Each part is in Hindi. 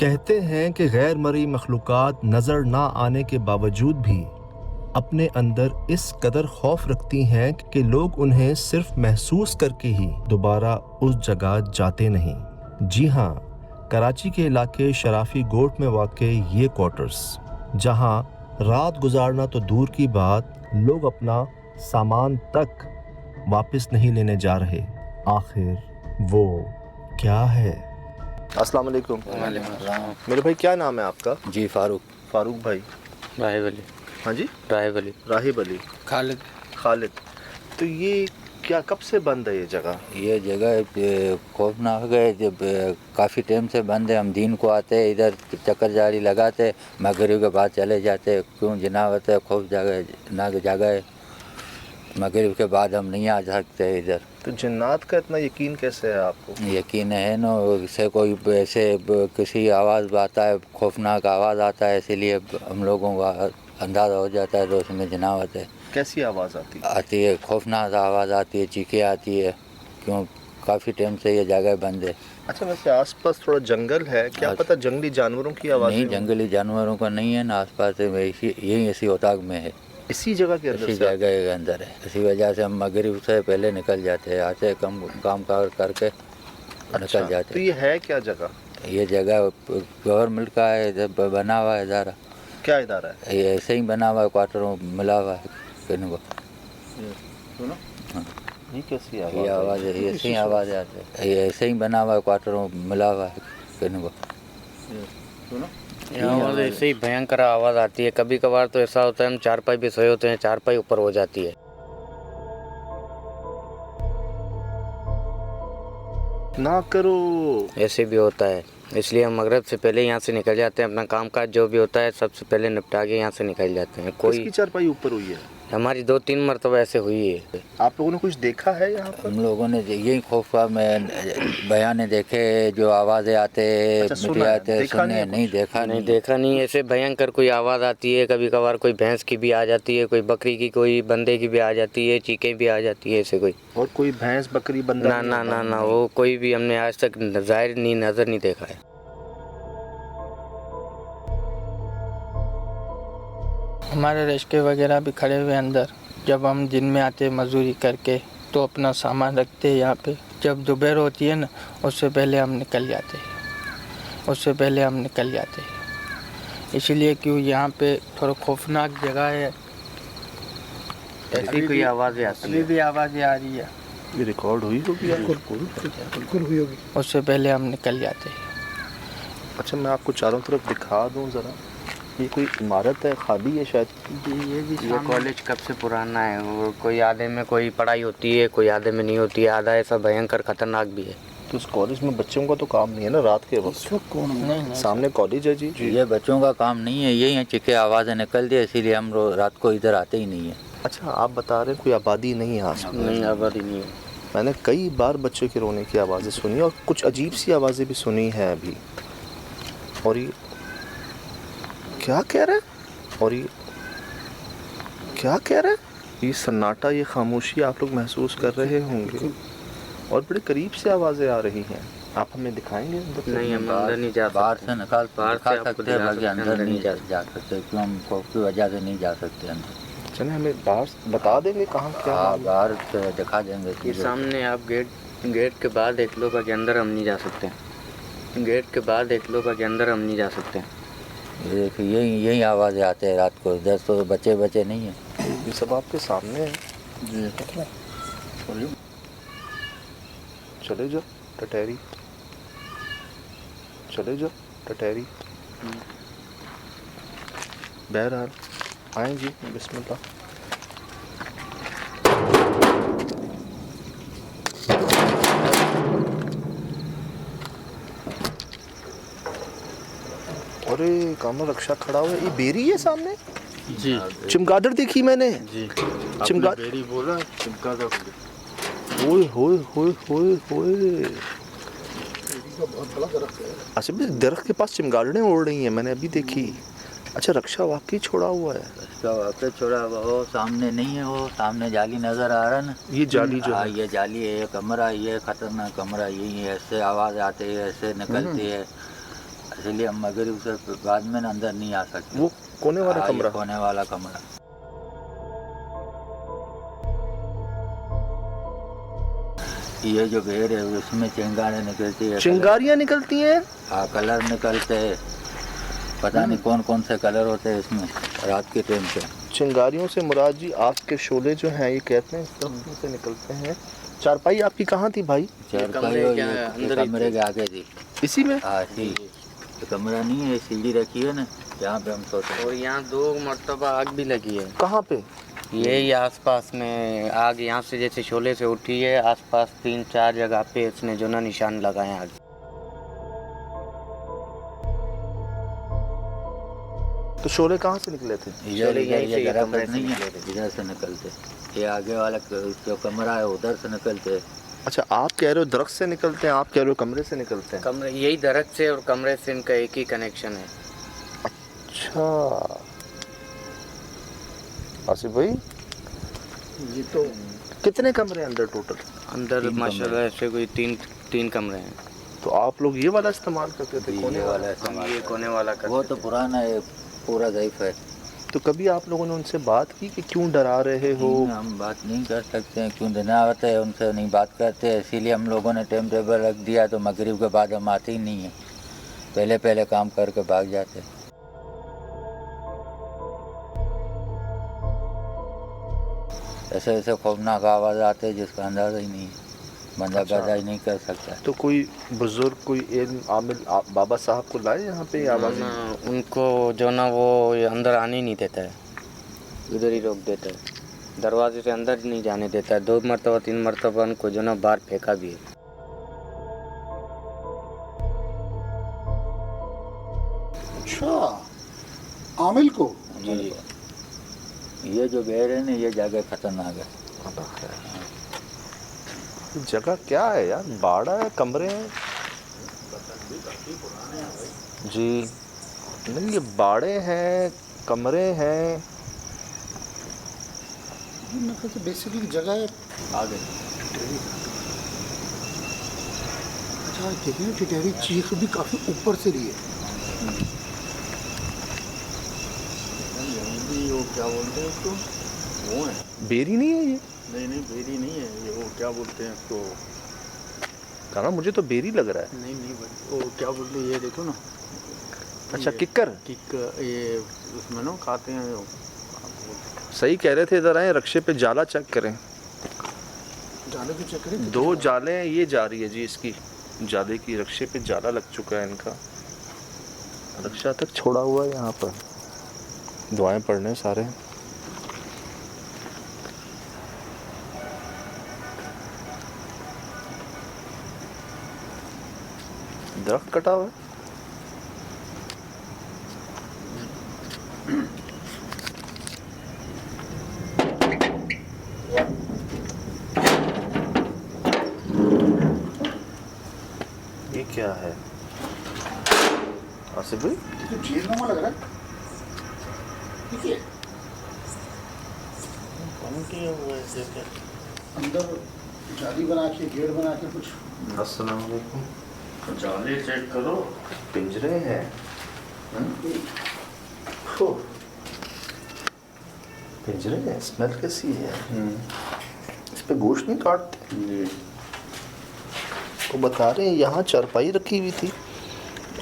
कहते हैं कि गैर मरी मखलूक़ात नज़र ना आने के बावजूद भी अपने अंदर इस कदर खौफ रखती हैं कि लोग उन्हें सिर्फ महसूस करके ही दोबारा उस जगह जाते नहीं। जी हाँ, कराची के इलाके शराफी गोट में वाक़े ये क्वार्टर्स, जहाँ रात गुजारना तो दूर की बात, लोग अपना सामान तक वापस नहीं लेने जा रहे। आखिर वो क्या है? अस्सलाम वालेकुम। मेरे भाई, क्या नाम है आपका? जी फारूक भाई। राहिब अली। हाँ जी, राहिब अली। खालिद। तो ये क्या कब से बंद है ये जगह? ये जगह खौफनाक है। जब काफ़ी टाइम से बंद है। हम दिन को आते हैं, इधर चक्कर जारी लगाते, मगरिब के बाद चले जाते। क्यों जनावत है, खौफ जगह है। मगरिब के बाद हम नहीं आ सकते इधर। तो जिन्नात का इतना यकीन कैसे है आपको? यकीन है ना, इससे कोई ऐसे किसी आवाज़ आता है, खौफनाक आवाज़ आता है, इसीलिए हम लोगों का अंदाज़ा हो जाता है तो उसमें जनावत है। कैसी आवाज़ आती है, खौफनाक आवाज़ आती है, चीखें आती है। क्यों काफ़ी टाइम से ये जगह बंद है। अच्छा, वैसे आसपास थोड़ा जंगल है, क्या पता जंगली जानवरों की आवाज़? नहीं, जंगली जानवरों का नहीं है ना आसपास है। यही इसी उताक में है, इसी जगह के अंदर? इसी जगह के अंदर है। इसी वजह से हम मगरिब से पहले निकल जाते हैं, आते काम करके निकल जाते। तो ये है क्या जगह? ये जगह गवर्नमेंट का है, जब बना हुआ है इदारा। क्या इदारा है? ये ऐसे ही बना हुआ है, क्वार्टरों मिला हुआ है। सुनो, ये कैसी आवाज़? ये आवाज़ है, ये ऐसे ही आवाज़ आती है। ये ऐसे ही बना हुआ है, क्वार्टरों मिला हुआ है। सुनो, आवाज़ ऐसे ही भयंकर आवाज़ आती है। कभी कभार तो ऐसा होता है हम चारपाई पे सोए होते हैं, चारपाई ऊपर हो जाती है। ना करो। ऐसे भी होता है, इसलिए हम मगरिब से पहले यहाँ से निकल जाते हैं। अपना काम काज जो भी होता है सबसे पहले निपटा के यहाँ से निकल जाते हैं। किसकी चारपाई ऊपर हुई है? हमारी 2-3 मरतबा ऐसे हुई है। आप लोगों ने कुछ देखा है यहाँ पर? हम लोगों ने यही खौफा में बयान देखे, जो आवाज़ें आते, मीडिया आते, सुने नहीं देखा नहीं। ऐसे भयंकर कोई आवाज़ आती है। कभी कभार कोई भैंस की भी आ जाती है, कोई बकरी की, कोई बंदे की भी आ जाती है, चीखें भी आ जाती है। ऐसे कोई और कोई भैंस बकरी बंदा? ना, वो कोई भी हमने आज तक ज़ाहिर नहीं नज़र नहीं देखा है। हमारे रिश्ते वगैरह भी खड़े हुए अंदर। जब हम दिन में आते मजदूरी करके तो अपना सामान रखते हैं यहाँ पे। जब दोपहर होती है ना, उससे पहले हम निकल जाते हैं। इसीलिए क्यों यहाँ पे थोड़ा खौफनाक जगह है। ऐसी कोई आवाज़ें आती है, अभी भी आवाज़ें आ रही है। ये रिकॉर्ड हुई होगी? बिल्कुल हुई होगी। उससे पहले हम निकल जाते हैं। अच्छा, मैं आपको चारों तरफ दिखा दूँ ज़रा। ये कोई इमारत है, खाली है शायद। ये कॉलेज कब से पुराना है। और कोई आधे में कोई पढ़ाई होती है, कोई आधे में नहीं होती है। आधा ऐसा भयंकर खतरनाक भी है। तो उस कॉलेज में बच्चों का तो काम नहीं है ना रात के वक्त? नहीं, सामने कॉलेज है जी। ये बच्चों का काम नहीं है, यही है चीखे आवाज़ें निकलती है, इसीलिए हम रात को इधर आते ही नहीं है। अच्छा, आप बता रहे हैं कोई आबादी नहीं है आसपास? नहीं, आबादी नहीं है। मैंने कई बार बच्चों के रोने की आवाज़ें सुनी और कुछ अजीब सी आवाज़ें भी सुनी हैं अभी। और ये क्या कह रहे हैं? और ये क्या कह रहे हैं? ये सन्नाटा, ये खामोशी आप लोग महसूस कर रहे होंगे और बड़े करीब से आवाज़ें आ रही हैं। आप हमें दिखाएंगे? नहीं, हम अंदर नहीं जा सकते। बाहर से बाहर से आपको सकते हैं, बाकी अंदर नहीं जा जा सकते। क्यों हम खौफ की वजह से नहीं जा सकते अंदर। चले, हमें बाहर बता देंगे कहाँ क्या? हाँ, बाहर से दिखा देंगे। ये सामने आप गेट के बाद देख लो, बाकी अंदर हम नहीं जा सकते। गेट के बाद देख लो, बाकी अंदर हम नहीं जा सकते। देखिए यही आवाज़ें आते हैं रात को। इधर तो बच्चे नहीं है, ये सब आपके सामने है जी। चले जाओ टटहरी, चले जाओ टटहरी। बहरहाल आए जी, बिस्मिल्लाह। अरे कामना रक्षा खड़ा हुआ है। ये बेरी है सामने जी। चमगादड़ देखी मैंने जी, चमगादड़ बेरी बोला, चमगादड़। ओए होए होए होए होए। अच्छा, दरख्त के पास चमगादड़ें उड़ रही हैं, मैंने अभी देखी। अच्छा, रक्षा वाकई छोड़ा हुआ है। रक्षा वाकई छोड़ा हुआ। वो सामने नहीं है, वो सामने जाली नज़र आ रहा है ना। ये जाली जो है, ये जाली है, ये कमरा, ये खतरनाक कमरा। यही है, ऐसे आवाज़ आती है, ऐसे निकलती है। इसलिए हम मगरिब से बाद में ना अंदर नहीं आ सकते। वो कोने वाला हाँ, ये कमरा? कोने वाला कमरा। ये जो घेर है उसमें चिंगारियाँ निकलती है। चिंगारियां निकलती हैं? हाँ, कलर निकलते हैं, पता नहीं कौन कौन से कलर होते हैं इसमें रात के टाइम पे। चिंगारियों से मुराद जी आपके शोले जो हैं ये कहते हैं इस तरफ से निकलते हैं। चारपाई आपकी कहाँ थी भाई? चारपाई ये कमरे के आगे थी। इसी में? हाँ जी, ये कमरा नहीं है, सीढ़ी रखी है ना, यहाँ पे हम सोते हैं। और यहाँ 2 मरतबा आग भी लगी है। कहाँ पे? यही आसपास में आग यहाँ से जैसे शोले से उठी है, आसपास 3-4 जगह पे इसने जो ना निशान लगाए हैं आग। तो शोले कहाँ से निकले थे? इधर यहीं से ये ये दरख्त कमरे से नहीं है, निकले इधर से निकलते। ये आगे वाला जो कमरा है उधर से निकलते। अच्छा, आप कह रहे हो दरख्त से निकलते हैं, आप कह रहे हो कमरे से निकलते हैं। कमरे यही दरख्त से और कमरे से इनका एक ही कनेक्शन है। अच्छा आसिफ भाई, ये तो कितने कमरे अंदर टोटल? अंदर 3 माशाल्लाह ऐसे कोई 3 कमरे हैं। तो आप लोग ये वाला इस्तेमाल करते थे? कोने वाला है हम ये कोने वाला करते वो तो थे। पुराना है, पूरा ज़ईफ़ है। तो कभी आप लोगों ने उनसे बात की कि क्यों डरा रहे हो? हम बात नहीं कर सकते हैं, क्यों देना होता है, उनसे नहीं बात करते, इसीलिए हम लोगों ने टाइम टेबल रख दिया। तो मगरिब के बाद हम आते ही नहीं हैं, पहले पहले काम करके भाग जाते। ऐसे ऐसे खौफनाक आवाज़ आते हैं जिसका अंदाज़ा ही नहीं है, बंदा पैदा ही नहीं कर सकता। तो कोई बुजुर्ग, कोई इल्म आमिल बाबा साहब को लाए यहाँ पे आवाज़? उनको जो ना वो अंदर आने ही नहीं देता है, उधर ही रोक देता है, दरवाजे से अंदर नहीं जाने देता है। 2 मरतबा 3 मरतबा उनको जो ना बाहर फेंका भी है। अच्छा, आमिल को? जी, ये जो घेर है ना, ये जगह खतरनाक है। जगह क्या है यार? बाड़ा है, कमरे हैं जी? नहीं, ये बाड़े हैं, कमरे हैं। मेरे ख्याल से बेसिकली जगह है। आगे अच्छा, देखिए टिटहरी चीख भी काफ़ी ऊपर से रही है। वो क्या बोलते हैं उसको, वो है? बेरी नहीं है ये? नहीं बेरी नहीं है ये, वो क्या बोलते हैं उसको? कहा मुझे तो बेरी लग रहा है। नहीं भाई, वो क्या बोलते हैं, ये देखो ना। अच्छा, किक्कर? ये उसमें ना खाते हैं वो। सही कह रहे थे। इधर आए, रक्शे पे जाला चेक करें। जाले को चेक करें। 2 जाले हैं, ये जा रही है जी इसकी जाले की, रक्शे पे जाला लग चुका है इनका, रक्षा तक छोड़ा हुआ है यहाँ पर। दुआएं पढ़ने सारे। दरख्त कटा हुआ है। ये क्या है आसिफ भाई? तो झीलनुमा लग रहा है। ठीक है, अंदर जाली बना के, गेट बना के कुछ। अस्सलाम वालेकुम। जाले चेक करो। पिंजरे हैं। पिंजरे हैं, स्मेल कैसी है? इस पे गोश्त नहीं काटते? वो बता रहे हैं यहाँ चारपाई रखी हुई थी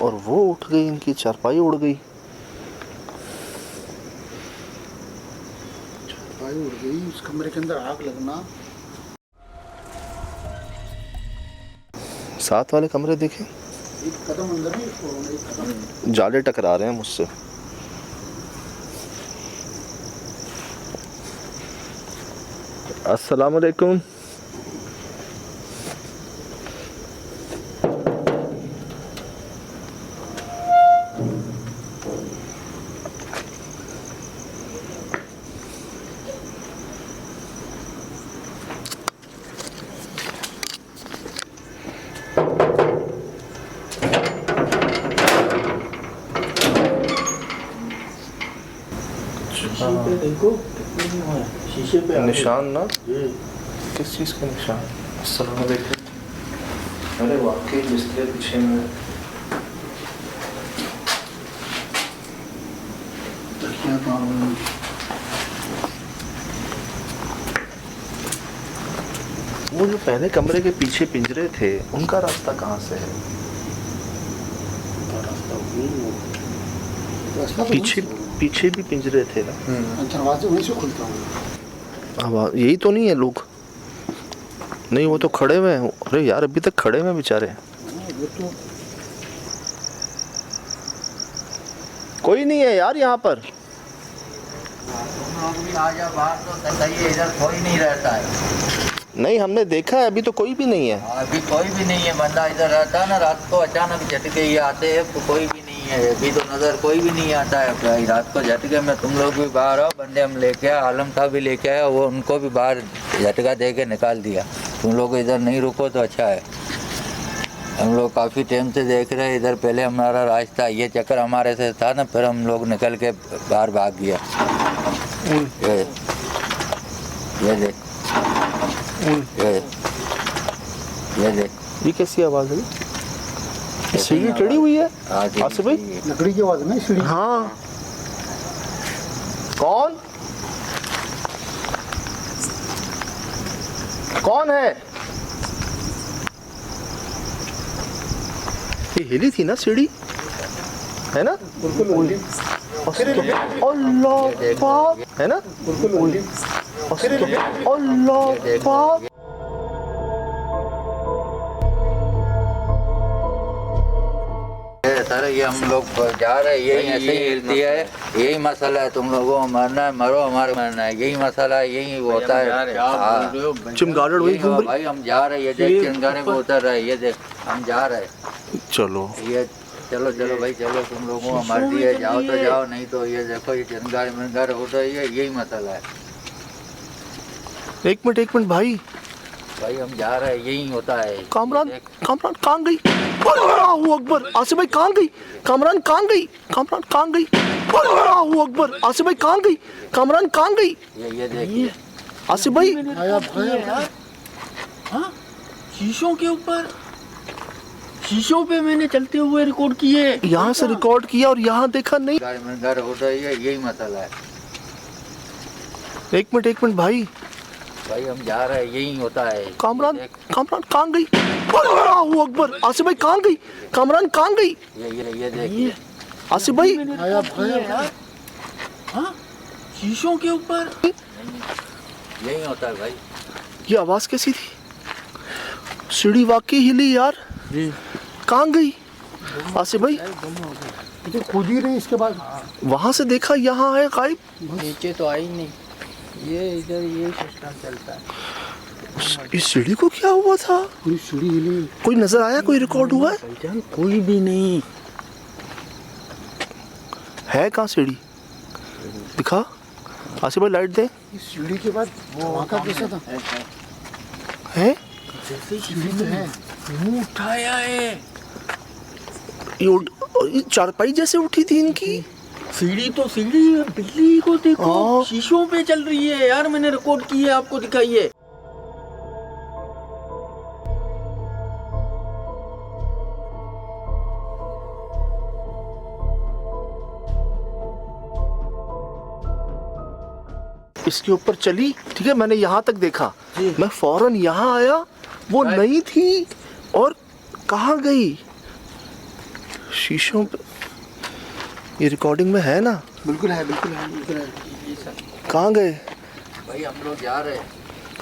और वो उठ गई, इनकी चारपाई उड़ गई। चारपाई उड़ गई, उस कमरे के अंदर आग लगना। साथ वाले कमरे देखें, एक कदम अंदर नहीं, एक कदम। जाले टकरा रहे हैं मुझसे। अस्सलाम वालेकुम। शीशे पे देखो कितने हुए हैं, शीशे पे निशान ना, ये किस चीज़ का निशान? अस्सलाम वालेकुम। अरे वाकई बिस्तर पीछे में। क्या प्रॉब्लम? वो जो पहले कमरे के पीछे पिंजरे थे उनका रास्ता कहाँ से है? रास्ता तो पीछे पीछे भी पिंजरे थे ना। दरवाजे वहीं से खुलता हूँ। अब यही तो नहीं है लोग? नहीं, वो तो खड़े हुए हैं। अरे यार, अभी तक खड़े हुए हैं बेचारे। वो तो कोई नहीं है यार यहाँ पर। तुम लोग भी आ जाओ बाहर तो सही है, इधर कोई नहीं रहता है। नहीं, हमने देखा है, अभी तो कोई भी नहीं है। अभी कोई भी नहीं है, बंदा इधर रहता है ना, रात को अचानक झटके ये आते हैं तो कोई भी नहीं है। अभी तो नज़र कोई भी नहीं आता है भाई, रात को झटके में तुम लोग भी बाहर आओ। बंदे हम लेके आए, आलम साहब भी लेके आया, वो उनको भी बाहर झटका दे के निकाल दिया। तुम लोग इधर नहीं रुको तो अच्छा है। हम लोग काफ़ी टाइम से देख रहे हैं इधर। पहले हमारा रास्ता ये चक्कर हमारे से था ना, फिर हम लोग निकल के बाहर भाग गया। ये देख, ये देख, ये कैसी आवाज़ है? सीढ़ी टेढ़ी हुई है आसिफ भाई। लकड़ी की आवाज है ना सीढ़ी। हाँ, कौन कौन है? ये हिली थी ना सीढ़ी, है ना? बिल्कुल अल्लाह पाक, है ना? अल्लाह पाक। सर ये हम लोग जा रहे हैं, यही ऐसे ही हिलती है। यही मसला है, तुम लोगों को मरना है मरो, हमारे मरना है, यही मसला है, यही होता है। हाँ, चिमगादड़ वही घूम रही। भाई हम जा रहे हैं, ये देख चिंगारे में उतर रहे हैं, ये देख हम जा रहे हैं। चलो ये चलो चलो भाई चलो, तुम लोगों को मर्जी है, जाओ तो जाओ, नहीं तो ये देखो ये चिंगारे मिंगारे उतर रही है, यही मसला है। एक मिनट भाई, भाई हम जा रहे हैं, यही होता है। कामरान कहाँ गई? अल्लाहू अकबर, आसिफ भाई कहाँ गई? कामरान कहाँ गई? कामरान कहाँ गई? अल्लाहू अकबर, आसिफ भाई कहाँ गई? कामरान कहाँ गई? ये देखिए आसिफ भाई हाँ, शीशों के ऊपर, शीशों पे मैंने चलते हुए रिकॉर्ड किए। यहाँ से रिकॉर्ड किया और यहाँ देखा नहीं। चिंगारे मिंगारे उतर रही है, यही मसला है। एक मिनट भाई, भाई हम जा रहे हैं, यही होता है। कामरान कहाँ गई? अल्लाहू अकबर, आसिफ भाई कहाँ गई? कामरान कहाँ गई? ये देखिए आसिफ भाई हाँ, शीशों के ऊपर यही होता है भाई। ये आवाज कैसी थी? सीढ़ी वाकई हिली यार। कहाँ गई आसिफ भाई? तो खुद ही रही। इसके बाद वहां से देखा, यहाँ है गायब। नीचे तो आई नहीं, ये इधर ये सिस्टम चलता है। इस सीढ़ी को क्या हुआ था? पूरी सीढ़ी हिली। कोई नजर आया? कोई रिकॉर्ड हुआ है? भाईजान कोई भी नहीं है कहाँ सीढ़ी? दिखा आसिफ भाई, लाइट दे। इस सीढ़ी के बाद धमाका कैसा था? है जैसे सीढ़ी तो है। मुंह उठाया है। ये चारपाई जैसे उठी थी इनकी। सीढ़ी तो सीढ़ी है, बिल्ली को देखो हाँ। शीशों पे चल रही है यार, मैंने रिकॉर्ड की है, आपको दिखाइए। इसके ऊपर चली, ठीक है, मैंने यहाँ तक देखा, मैं फौरन यहाँ आया, वो नहीं थी। और कहाँ गई? शीशों पे ये रिकॉर्डिंग में है ना? बिल्कुल है, बिल्कुल है, बिल्कुल है। कहाँ गए? भाई हम लोग जा रहे हैं,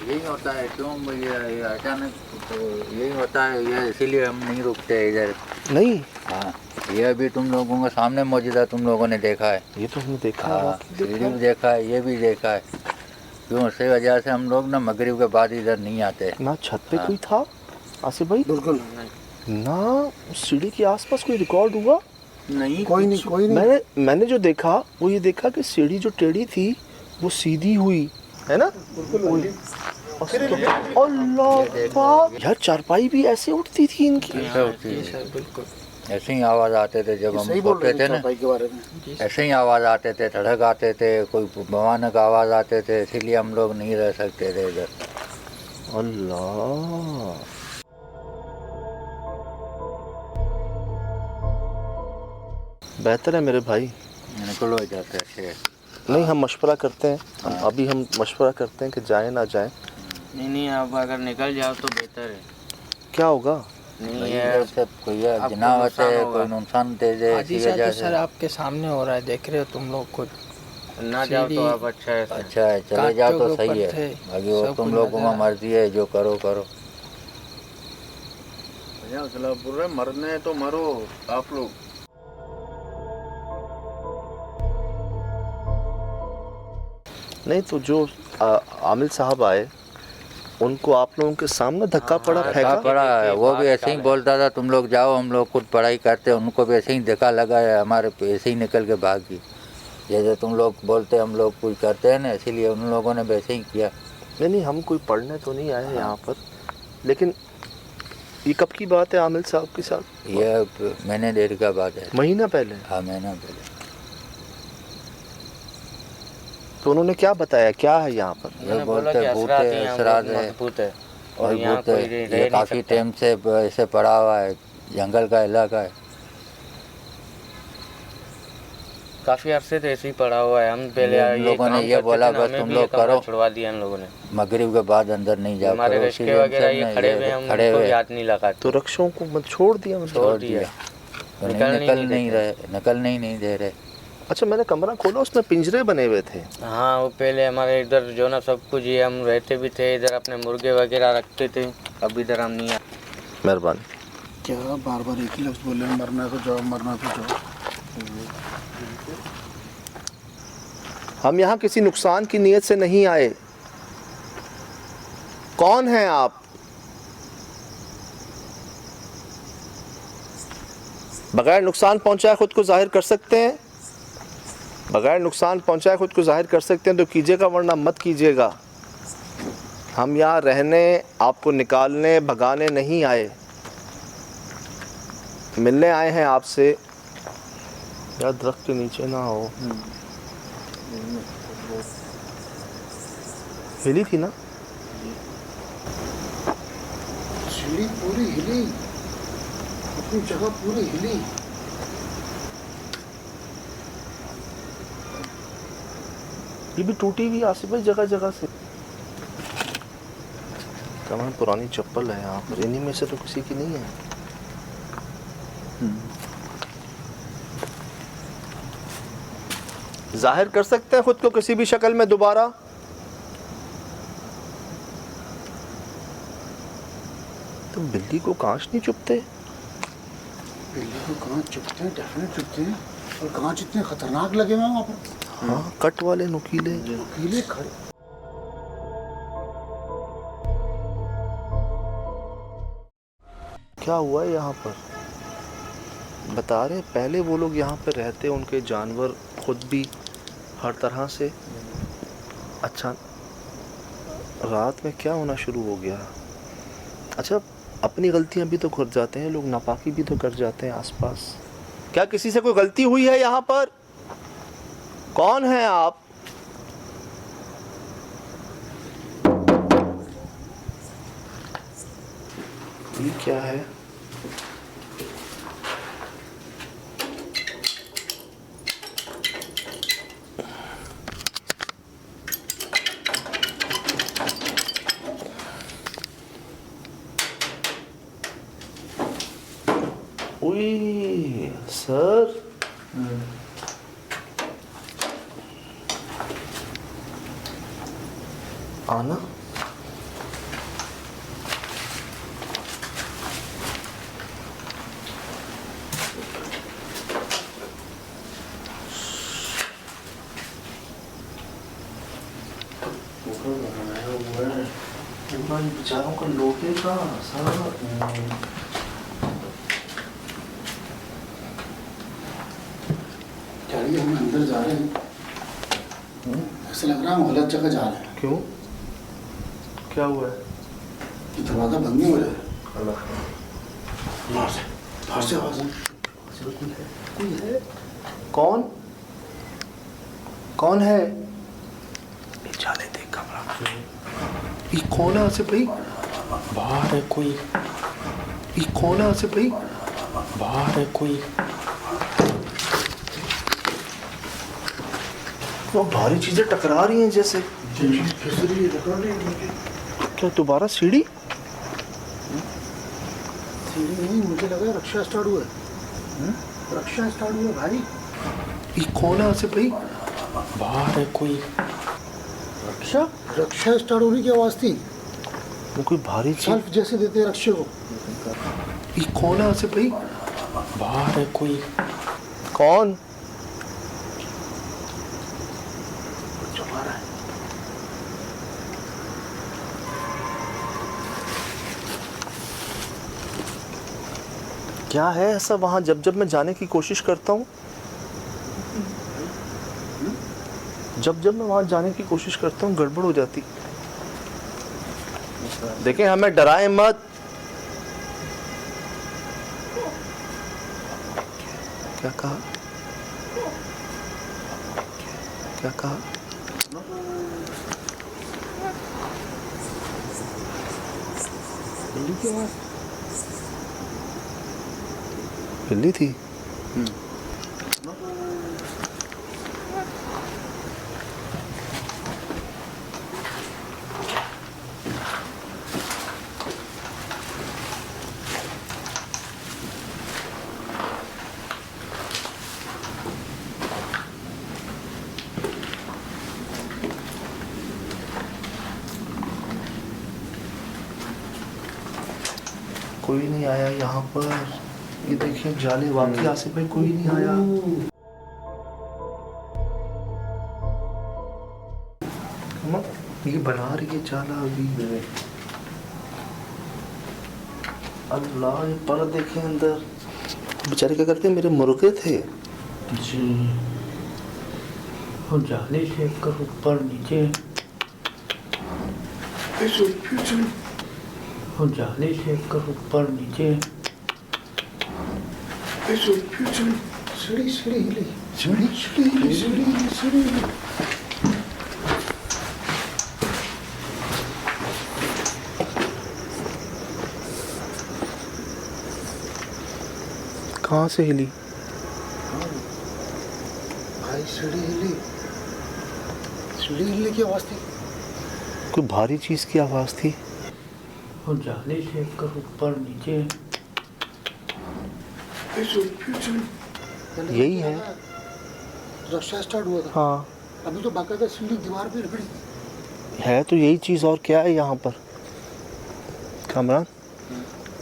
यही होता है। क्यों ये अचानक तो यही होता है, ये इसीलिए हम नहीं रुकते इधर। नहीं, हाँ, ये अभी तुम लोगों के सामने मौजूद है, तुम लोगों ने देखा है। ये तो हमने देखा। हाँ, सीढ़ी भी देखा है, ये भी देखा है। क्यों, इसी वजह से हम लोग ना मगरिब के बाद इधर नहीं आते। ना छत पे कोई था आसिफ भाई? बिल्कुल ना सीढ़ी के आसपास कोई रिकॉर्ड हुआ? नहीं, कोई नहीं। मैंने जो देखा वो ये देखा कि सीढ़ी जो टेढ़ी थी वो सीधी हुई, है ना? अल्लाह पाक, यार चारपाई भी ऐसे उठती थी इनकी। बिल्कुल ऐसे ही आवाज़ आते थे जब हम सही बोल सोते रहे थे थे ना, चारपाई के बारे में। ऐसे ही आवाज़ आते थे, धड़क आते थे, कोई भवानक आवाज़ आते थे, इसीलिए हम लोग नहीं रह सकते थे इधर। अल्लाह, बेहतर है मेरे भाई। निकलो इधर से। नहीं, हम मशवरा करते हैं, अभी हम मशवरा करते हैं कि जाए ना जाए। नहीं अब अगर निकल जाओ तो बेहतर है। क्या होगा? नहीं है सब कोई आपको जनावत नुकसान है, होगा। कोई नुकसान दे दे आदि इसी से वजह तो से। सर आपके सामने हो रहा है, देख रहे हो तुम लोग खुद। ना जाओ तो सीढ़ी- अब अच्छा है सर। अच्छा है, चले कांटों जाओ तो के सही ऊपर है, थे, बाकी वो सब तुम कुछ लोगों नजर में आ- मर्जी है, जो करो करो। भैया बोल रहे मरने है तो मरो आप लोग। नहीं तो जो आमिल साहब आए उनको आप लोगों के सामने धक्का पड़ा, हाँ, फेंका? धक्का पड़ा है, वो भी बाहर ऐसे ही निकाला। बोलता था तुम लोग जाओ, हम लोग खुद पढ़ाई करते हैं, उनको भी ऐसे ही धक्का लगा है, हमारे पे ऐसे ही निकल के भाग गई। जैसे तुम लोग बोलते हम लोग कुछ करते हैं ना, इसीलिए उन लोगों ने वैसे ही किया। नहीं, हम कोई पढ़ने तो नहीं आए हैं यहाँ पर, लेकिन ये कब की बात है आमिल साहब के साथ? ये महीने डेढ़ का बात है। महीना पहले? हाँ, महीना पहले। तो उन्होंने क्या बताया, क्या है यहाँ पर? ये उन्होंने बोला बोलते कि भूत असरात है, हैं, असरात बहुत है, मजबूत है और और यहाँ भूत कोई है। रह ये नहीं काफ़ी सकता। टाइम से ऐसे पड़ा हुआ है, जंगल का इलाका है। काफी अरसे से ऐसे ही पड़ा हुआ है। हम पहले ये लोगों ने काम ये करते बोला थे ना, बस हमें तुम भी लोग ये कमरा करो। छुड़वा दिया इन लोगों ने। मगरिब के बाद अंदर नहीं जाओ हमारे करो, रिश्ते इसीलिए हम वगैरह सब ये ने खड़े हुए हैं, हम खड़े उनको हुए भी हाथ नहीं लगाते। तो रक्षों को मत छोड़ दिया मतलब? छोड़ दिया। तो निकलने निकल नहीं नहीं देते। रहे, निकलने नहीं दे रहे। अच्छा, मैंने कमरा खोला, उसमें पिंजरे बने हुए थे। हाँ, वो पहले हमारे इधर जो ना सब कुछ ये हम रहते भी थे, इधर अपने मुर्गे वगैरह रखते थे। अब इधर हम नहीं आए। मेहरबानी। क्या बार बार एक ही लफ्ज़ बोले, मरना तो जाओ, मरना तो जाओ। हम यहाँ किसी नुकसान की नीयत से नहीं आए। कौन हैं आप? बगैर नुकसान पहुंचाए खुद को जाहिर कर सकते हैं? बगैर नुकसान पहुंचाए खुद को जाहिर कर सकते हैं तो कीजिएगा, वरना मत कीजिएगा। हम यहाँ रहने, आपको निकालने, भगाने नहीं आए, मिलने आए हैं आपसे। यार दरख्त के नीचे ना हो। हिली थी ना? सीढ़ी पूरी हिली, अपनी जगह पूरी हिली। ये भी टूटी हुई आसिफ भाई जगह जगह से। तमाम पुरानी चप्पल है यहाँ पर, इन्हीं में से तो किसी की नहीं है। जाहिर कर सकते हैं खुद को किसी भी शक्ल में दोबारा? तो बिल्ली को कांच नहीं चुभते? बिल्ली को कांच चुभते हैं, डेफिनेट चुभते हैं। और कांच इतने खतरनाक लगे हुए हैं वहाँ पर, हाँ, कट वाले नुकीले। नुकीले खड़े। क्या हुआ है यहाँ पर? बता रहे पहले वो लोग यहाँ पे रहते, उनके जानवर, खुद भी हर तरह से। अच्छा, रात में क्या होना शुरू हो गया? अच्छा, अपनी गलतियाँ भी तो कर जाते हैं लोग, नापाकी भी तो कर जाते हैं आसपास। क्या किसी से कोई गलती हुई है यहाँ पर? कौन है आप? ये क्या है? उई सर, आना। बेचारों का लोटे का सारा। चलिए, हम अंदर जा रहे हैं। ऐसा लग रहा है हम गलत जगह जा रहे हैं। क्यों? क्या हुआ है? ये दरवाज़ा बंद नहीं हो रहा है। अल्लाह, बाहर से आवाज़ है। कोई है? कौन? कौन है? चाले देख कमरा। ये कौन है आसिफ भाई? बाहर है कोई, ये कौन है आसिफ भाई? बाहर है कोई। वो भारी चीजें टकरा रही हैं जैसे। क्या दोबारा सीढ़ी? सीढ़ी नहीं, मुझे लगा रक्षा स्टार्ट हुआ है। रक्षा स्टार्ट हुआ भाई। ये कौन है आसिफ भाई? बाहर है कोई। रक्षा रक्षा स्टार्ट होने की आवाज थी। वो कोई भारी चीज। सेल्फ जैसे देते हैं रक्षे को। ये कौन है आसिफ भाई? बाहर है कोई। कौन? चला रहा है। क्या है ऐसा वहां? जब जब मैं जाने की कोशिश करता हूँ, जब जब मैं वहां जाने की कोशिश करता हूँ गड़बड़ हो जाती। देखें, हमें डराए मत। क्या कहा? क्या कहा? बिल्ली की आवाज। बिल्ली थी। कोई नहीं आया यहाँ पर। ये देखिए जाले वाकई आसिफ भाई, कोई नहीं आया। अम्मा, ये बना रही है जाला अभी। अल्लाह, ये पर देखे अंदर। बेचारे क्या करते हैं, मेरे मुर्गे थे। जी। और जाली फेंक कर ऊपर नीचे। और जाली फेंक कर ऊपर नीचे। सीढ़ी सीढ़ी हिली। सीढ़ी सीढ़ी हिली। सीढ़ी हिली। सीढ़ी हिली। कहाँ से हिली? भाई सीढ़ी हिली। सीढ़ी हिलने की आवाज थी। कोई भारी चीज की आवाज थी। और जाली फेंक कर ऊपर नीचे। यही है। रक्षा स्टार्ट हुआ था। हाँ, अभी तो बाकायदा सीढ़ी दीवार पे रखड़ी है तो यही चीज। और क्या है यहाँ पर? कामरान,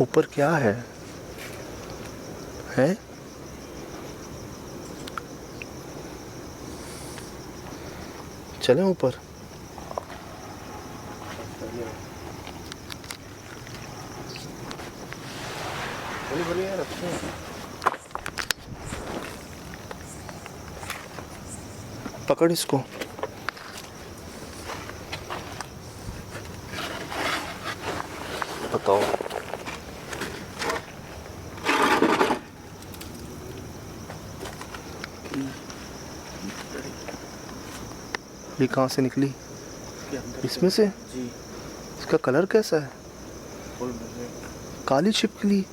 ऊपर क्या है? है? चलें ऊपर? पकड़ इसको। बताओ। ये कहाँ से निकली? इसमें से? जी। इसका कलर कैसा है? काली छिपकली।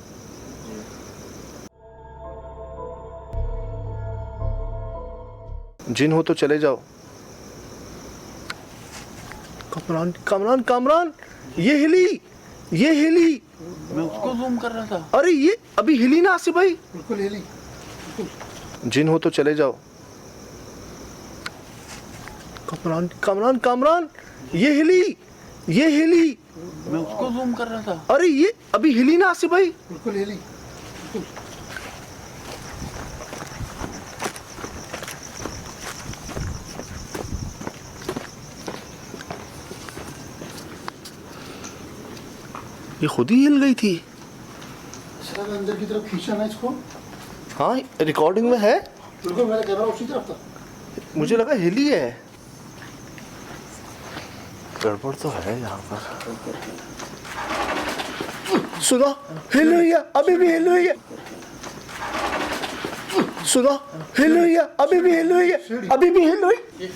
जिन हो तो चले जाओ। कामरान, कामरान, कामरान, ये हिली। ये हिली। मैं उसको जूम कर रहा था। अरे ये अभी हिली ना आसिफ भाई। बिल्कुल हिली। जिन हो तो चले जाओ। कामरान, कामरान, कामरान, ये हिली। ये हिली। मैं उसको जूम कर रहा था। अरे ये अभी हिली ना आसिफ भाई। बिल्कुल हिली। ये खुद ही हिल गई थी। सर अंदर की तरफ खींचा ना इसको। हाँ, रिकॉर्डिंग में है। बिल्कुल मेरा कैमरा उसी तरफ था। मुझे लगा हिली है। गड़बड़ तो है यहाँ पर। सुनो, हिल रही है, अभी भी हिल रही है। सुनो, हिल रही है, अभी भी हिल रही है, अभी भी हिल रही।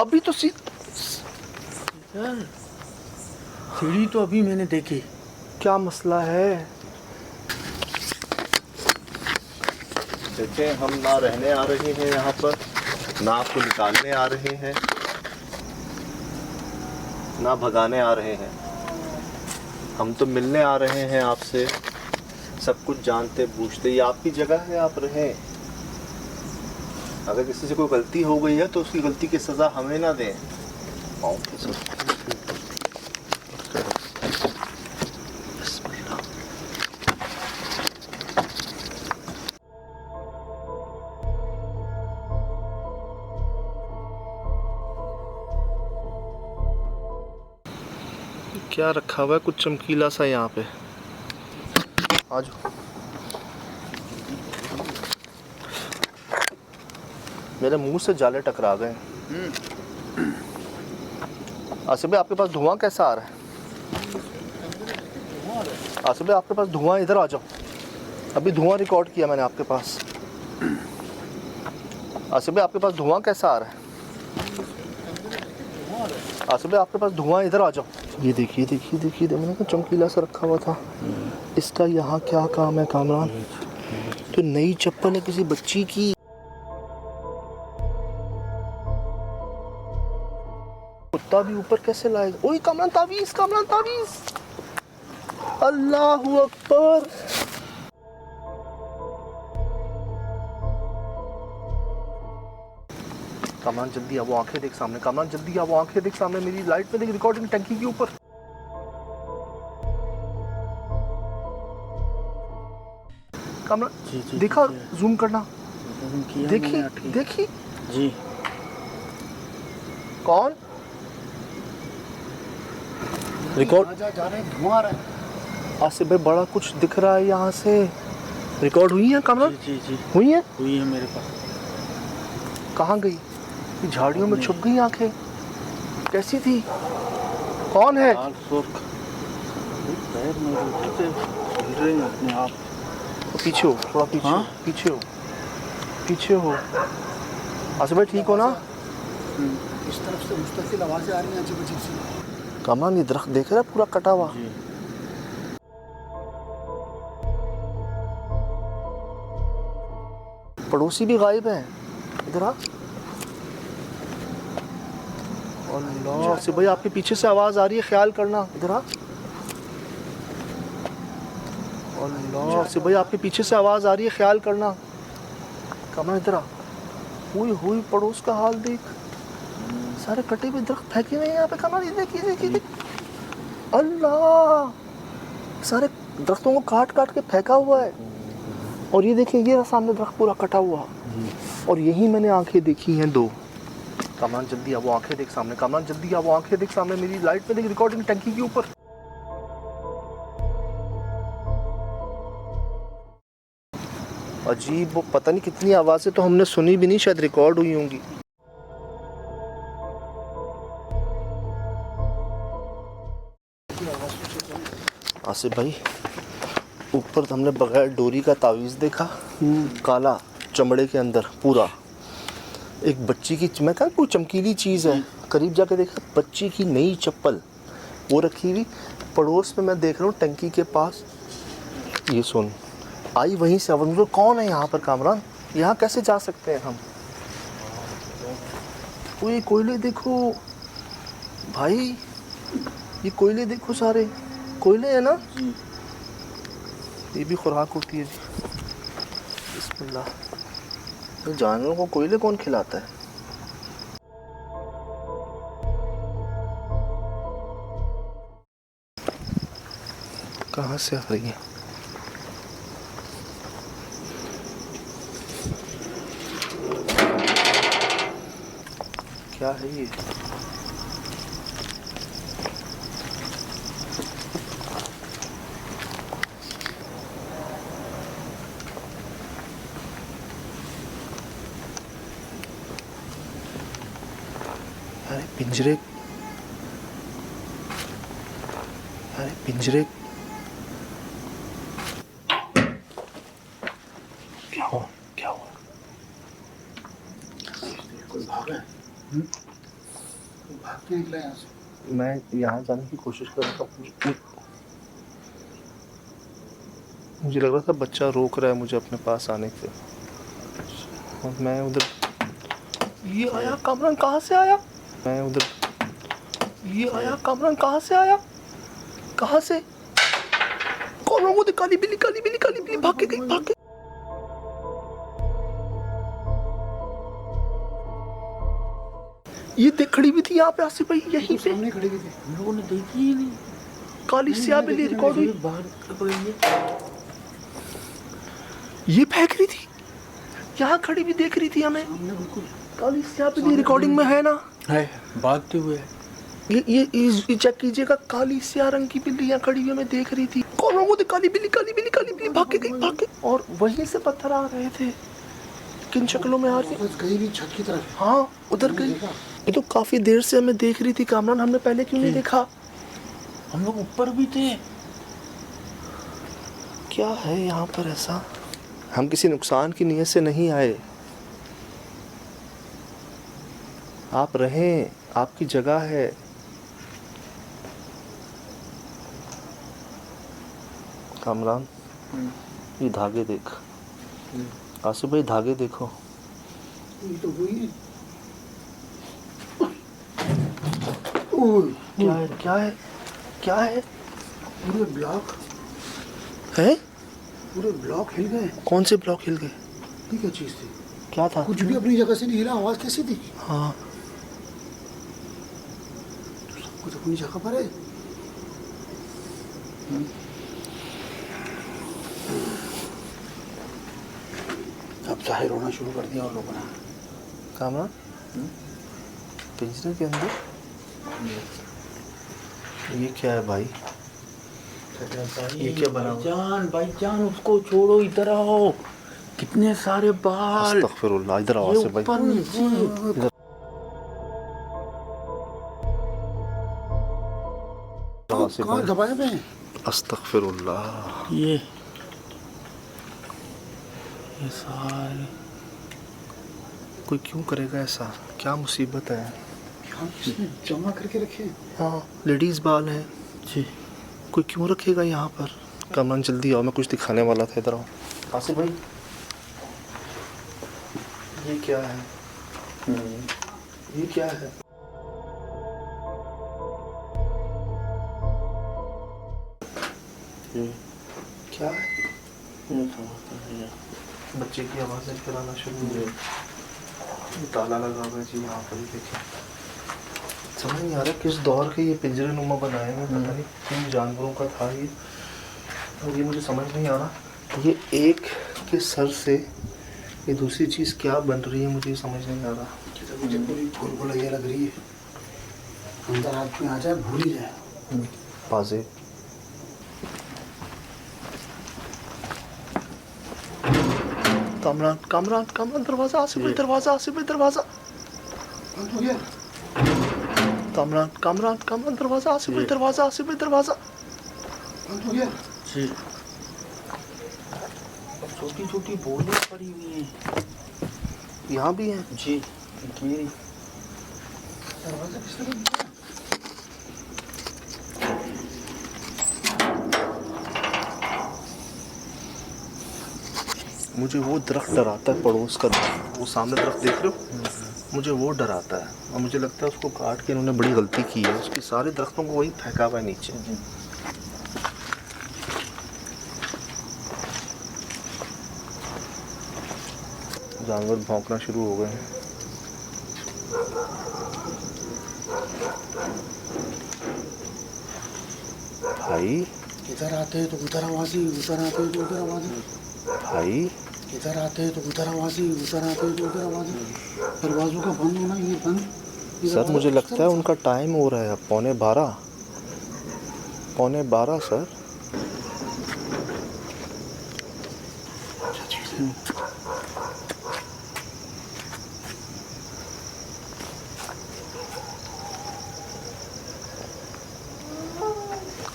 अभी तो यार, सीढ़ी तो अभी मैंने देखी। क्या मसला है? देखें, हम ना रहने आ रहे हैं यहाँ पर, ना आपको निकालने आ रहे हैं, ना भगाने आ रहे हैं। हम तो मिलने आ रहे हैं आपसे, सब कुछ जानते बूझते। ये आपकी जगह है, आप रहें। अगर किसी से कोई गलती हो गई है तो उसकी गलती की सज़ा हमें ना दें। क्या रखा हुआ है कुछ चमकीला सा यहाँ पे? आ जाओ। मेरे मुंह से जाले टकरा गए। आसिफ भाई, आपके पास धुआं कैसा आ रहा है? आसिफ भाई, आपके पास धुआं, इधर आ जाओ। अभी धुआं रिकॉर्ड किया मैंने आपके पास। आसिफ भाई, आपके पास धुआं कैसा आ रहा है? आसिफ भाई, आपके पास धुआं, इधर आ जाओ। ये देखिए देखिए देखिए, मैंने कहा चमकीला सा रखा हुआ था। इसका यहाँ क्या काम है कामरान? तो नई चप्पल है किसी बच्ची की। कुत्ता भी ऊपर कैसे लाएगा? ओए कामरान तावीज़, कामरान तावीज़। अल्लाहू अकबर। कामरान जल्दी आ, वो आंखें देख सामने। कामरान जल्दी आ, वो आंखें देख सामने। मेरी लाइट पे देख, रिकॉर्डिंग टंकी के ऊपर। कामरान देखा, जूम करना। देखिए देखिए जी। कौन रिकॉर्ड? जा रहे हैं, धुआं आ रहा है। आसिफ भाई, बड़ा कुछ दिख रहा है यहाँ से। रिकॉर्ड हुई है कामरान? जी जी हुई है। हुई है मेरे पास। कहाँ गई? झाड़ियों में छुप गई आंखें। कैसी थी? कौन है? लाल सुर्ख पैर में रुकते हिल रहे हैं अपने आप। पीछे हो, थोड़ा पीछे। हाँ? पीछे हो, पीछे हो। आसिफ भाई ठीक हो ना? इस तरफ से मुस्तकिल आवाज़ें आ रही हैं अजीब अजीब सी। कामरान, ये दरख्त देख रहा है पूरा कटा हुआ? जी। पड़ोसी भी गायब है। इधर आ। अल्लाह, आसिफ भाई आपके पीछे से आवाज आ रही है, ख्याल करना। इधर आ। अल्लाह, आसिफ भाई आपके पीछे से आवाज आ रही है, ख्याल करना। कामरान इधर आ। हुई हुई पड़ोस का हाल देख, सारे कटे हुए दरख्त फेंके हुए हैं यहाँ पे। कामरान ये देखिए देखिए देखिए। अल्लाह, सारे दरख्तों को काट काट के फेंका हुआ है। और ये देखिए, ये सामने दरख्त पूरा कटा हुआ। और यही मैंने आंखें देखी हैं दो। कामरान जल्दी आ, वो आंखें देख सामने। कामरान जल्दी आ, वो आंखें देख सामने। मेरी लाइट पे देख, रिकॉर्डिंग टंकी के ऊपर। अजीब, वो पता नहीं कितनी आवाज़ें तो हमने सुनी भी नहीं, शायद रिकॉर्ड हुई होंगी। आसिफ भाई, ऊपर हमने बगैर डोरी का तावीज़ देखा, काला चमड़े के अंदर पूरा। एक बच्ची की, मैं कहा कोई चमकीली चीज़ है, करीब जाके देखा बच्ची की नई चप्पल वो रखी हुई। पड़ोस में मैं देख रहा हूँ टंकी के पास। ये सुन, आई वहीं से आवाज़। मुझे कौन है यहाँ पर? कामरान, यहाँ कैसे जा सकते हैं हम? ये कोयले देखो भाई, ये कोयले देखो, सारे कोयले हैं ना। ये भी खुराक होती है जी। बिस्मिल्लाह। तो जानवरों को कोयले कौन खिलाता है? कहाँ से आ रही है? क्या है ये? अरे पिंजरे, अरे पिंजरे, क्या हुआ? क्या हुआ? कोई भागा है? कोई भाग के निकला यहाँ से? मैं यहाँ जाने की कोशिश कर रहा था। मुझे लग रहा था बच्चा रोक रहा है मुझे अपने पास आने से। मैं उधर ये आया कामरान कहाँ से आया? मैं उधर ये आया कामरान कहाँ से आया? कहाँ से? कौन वो काली बिल्ली भाग के गई, भाग के। ये देख खड़ी हुई थी यहाँ पे आसिफ भाई, यहीं पे सामने खड़ी हुई थी, हम लोगों ने देखी ही नहीं। काली स्याह बिल्ली रिकॉर्ड हुई, ये फेंक रही थी, यहाँ खड़ी हुई देख रही थी हमें। सामने बिल्कुल काली स्याह बिल्ली रिकॉर्डिंग में है ना, है भागते हुए। ये चेक कीजिएगा, काली स्याह रंग की बिल्ली यहाँ खड़ी हुई हमें देख रही थी। कौन वो काली बिल्ली भाग के गई, भाग के। और वहीं से पत्थर आ रहे थे, किन शक्लों में आ रही? बस गई भी छत की तरफ। हाँ उधर गई। ये तो काफी देर से हमें देख रही थी कामरान, हमने पहले क्यों नहीं देखा? हम लोग ऊपर भी थे। क्या है यहाँ पर ऐसा? हम किसी नुकसान की नीयत से नहीं आए, आप रहें, आपकी जगह है। कामरान ये धागे देख, आसिफ भाई धागे देखो। ये तो वही है। ओह, क्या है, क्या है, क्या है? पूरे ब्लॉक है? पूरे ब्लॉक हिल गए। कौन से ब्लॉक हिल गए? ये क्या चीज थी? क्या था? कुछ भी अपनी जगह से नहीं हिला, आवाज कैसी थी? हाँ कुछ अपनी जगह पर है। अब जाहिर होना शुरू कर दिया और लोगों ने। कामरान पिंजरे के अंदर ये क्या है भाई? ये क्या बना हुआ? भाईजान उसको छोड़ो, इधर आओ। कितने सारे बाल। अस्तगफिरुल्लाह, इधर आओ ये आसिफ भाई। ऊपर नीचे। आसिफ कहाँ भाई, दबाए हुए हैं? अस्तगफिरुल्लाह। ये सारे कोई क्यों करेगा ऐसा? क्या मुसीबत है? यहाँ किसने जमा करके रखे हैं? हाँ लेडीज बाल हैं जी। कोई क्यों रखेगा यहाँ पर? कामरान जल्दी आओ, मैं कुछ दिखाने वाला था, इधर आओ। आसिफ भाई ये क्या है? ये क्या है? ये क्या है? ये समझता है। बच्चे की आवाज़ें फिर आना शुरू हो गई। ताला लगा हुआ है जी यहाँ पर, ही देखिए। समझ नहीं आ रहा किस दौर के ये पिंजरे नुमा बनाए हैं, पता नहीं किन जानवरों का था ये, और ये मुझे समझ नहीं आ रहा। ये एक के सर से ये दूसरी चीज़ क्या बन रही है, मुझे समझ नहीं आ रहा। मुझे पूरी भूल भुलैया लग रही है। अंदर आदमी आ जाए भूल ही जाए। बाजे कामरान कामरान कामरान, दरवाजा आसिफ भाई, दरवाजा आसिफ भाई, दरवाजा बंद हो गया। कामरान कामरान कामरान, दरवाजा आसिफ भाई, दरवाजा आसिफ भाई, दरवाजा बंद हो गया। जी। छोटी छोटी बोलियां पड़ी हुई हैं। यहाँ भी हैं जी। मेरी दरवाजा किसने बंद किया? मुझे वो दरख्त डराता है पड़ोस का, वो सामने दरख्त देख रहे हो, मुझे वो डराता है, और मुझे लगता है उसको काट के इन्होंने बड़ी गलती की है, उसके सारे दरख्तों को वही फेंका हुआ है नीचे। जानवर भौंकना शुरू हो गए हैं। भाई इधर आते हैं तो उधर आवाज़ी, उधर आते हैं तो उधर आवाज़ी। भाई इधर आते हैं तो उधर आवाज़ी, उधर आते हैं तो उधर आवाज़ी। दरवाज़ों का बंद होना, ये बंद। सर मुझे लगता है उनका टाइम हो रहा है, 11:15, 11:15 सर।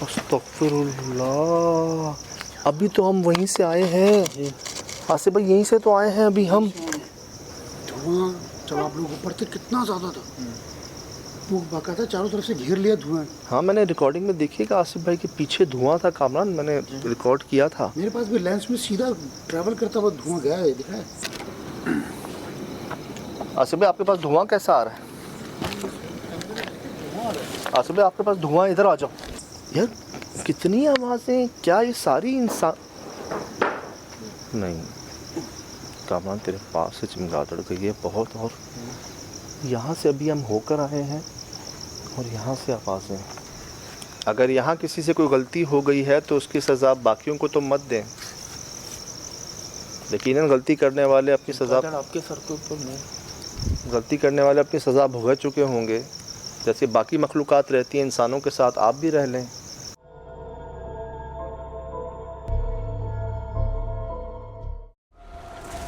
अस्तगफिरुल्लाह, अभी तो हम वहीं से आए हैं आसिफ भाई, यहीं से तो आए हैं अभी हम। धुआं जब आप लोग ऊपर थे कितना ज़्यादा था, वो बाकायदा चारों तरफ से घेर लिया धुआं। हाँ मैंने रिकॉर्डिंग में देखिएगा आसिफ भाई के पीछे धुआं था कामरान, मैंने रिकॉर्ड किया था। मेरे पास भी लेंस में सीधा ट्रैवल करता हुआ धुआं गया है, दिखा है। आसिफ भाई आपके पास धुआं कैसा आ रहा है? आसिफ भाई आपके पास धुआं, इधर आ जाओ यार। कितनी आवाज़ें, क्या ये सारी इंसान नहीं कामरान तेरे पास से चमगादड़ गई है बहुत, और यहाँ से अभी हम होकर आए हैं और यहाँ से आवाज़ें। अगर यहाँ किसी से कोई गलती हो गई है तो उसकी सज़ा बाकियों को तो मत दें। यकीनन गलती करने वाले अपनी सज़ा, आपके सर के ऊपर नहीं, गलती करने वाले अपनी सज़ा भुगत चुके होंगे। जैसे बाकी मखलूक़ात रहती हैं इंसानों के साथ, आप भी रह लें।